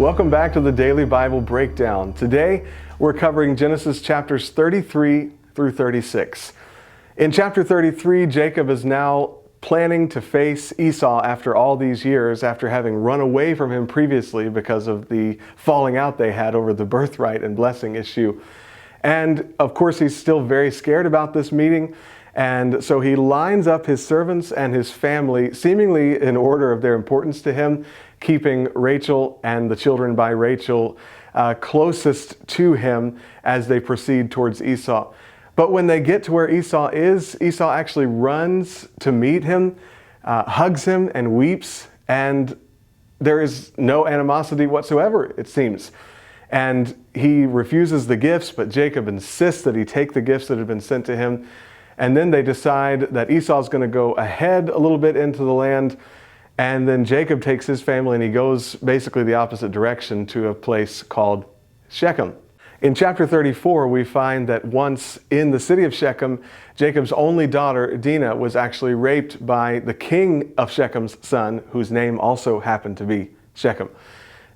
Welcome back to the Daily Bible Breakdown. Today, we're covering Genesis chapters 33 through 36. In chapter 33, Jacob is now planning to face Esau after all these years, after having run away from him previously because of the falling out they had over the birthright and blessing issue. And of course, he's still very scared about this meeting. And so he lines up his servants and his family, seemingly in order of their importance to him, keeping Rachel and the children by Rachel closest to him as they proceed towards Esau. But when they get to where Esau is, Esau actually runs to meet him, hugs him and weeps, and there is no animosity whatsoever, it seems. And he refuses the gifts, but Jacob insists that he take the gifts that have been sent to him. And then they decide that Esau's going to go ahead a little bit into the land. And then Jacob takes his family and he goes basically the opposite direction to a place called Shechem. In chapter 34, we find that once in the city of Shechem, Jacob's only daughter, Dinah, was actually raped by the king of Shechem's son, whose name also happened to be Shechem.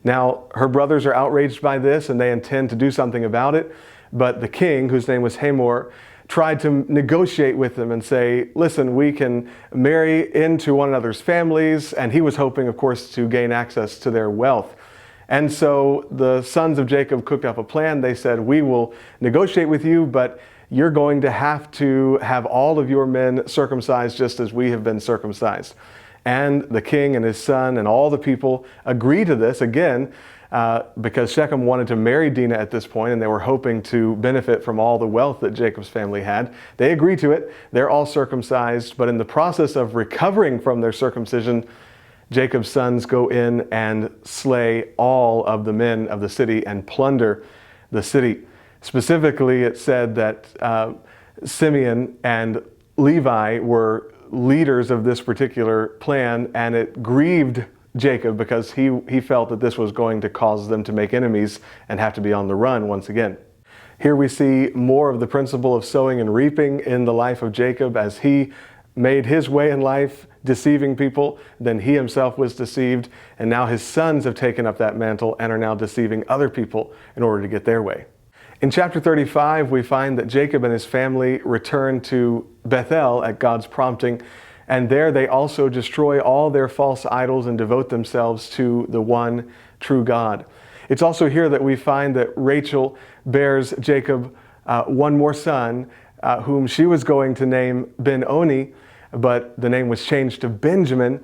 Now, her brothers are outraged by this and they intend to do something about it. But the king, whose name was Hamor, tried to negotiate with them and say, listen, we can marry into one another's families. And he was hoping, of course, to gain access to their wealth. And so the sons of Jacob cooked up a plan. They said, we will negotiate with you, but you're going to have all of your men circumcised just as we have been circumcised. And the king and his son and all the people agree to this again, because Shechem wanted to marry Dinah at this point, and they were hoping to benefit from all the wealth that Jacob's family had. They agree to it. They're all circumcised, but in the process of recovering from their circumcision, Jacob's sons go in and slay all of the men of the city and plunder the city. Specifically, it said that Simeon and Levi were leaders of this particular plan, and it grieved Jacob because he felt that this was going to cause them to make enemies and have to be on the run once again. Here we see more of the principle of sowing and reaping in the life of Jacob as he made his way in life deceiving people, then he himself was deceived, and now his sons have taken up that mantle and are now deceiving other people in order to get their way. In chapter 35, we find that Jacob and his family return to Bethel at God's prompting, and there they also destroy all their false idols and devote themselves to the one true God. It's also here that we find that Rachel bears Jacob one more son, whom she was going to name Ben-Oni, but the name was changed to Benjamin,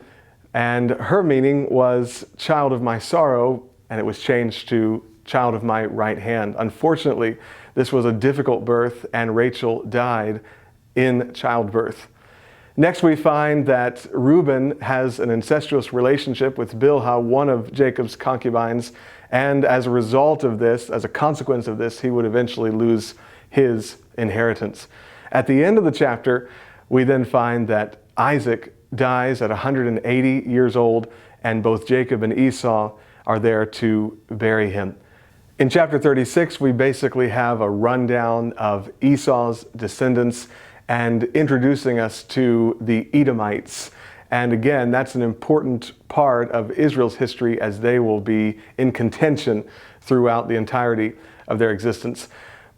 and her meaning was child of my sorrow, and it was changed to child of my right hand. Unfortunately, this was a difficult birth, and Rachel died in childbirth. Next, we find that Reuben has an incestuous relationship with Bilhah, one of Jacob's concubines, and as a result of this, as a consequence of this, he would eventually lose his inheritance. At the end of the chapter, we then find that Isaac dies at 180 years old, and both Jacob and Esau are there to bury him. In chapter 36, we basically have a rundown of Esau's descendants and introducing us to the Edomites. And again, that's an important part of Israel's history as they will be in contention throughout the entirety of their existence.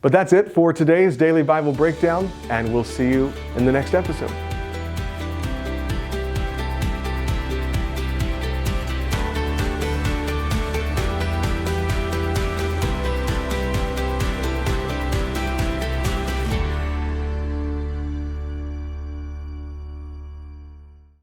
But that's it for today's Daily Bible Breakdown, and we'll see you in the next episode.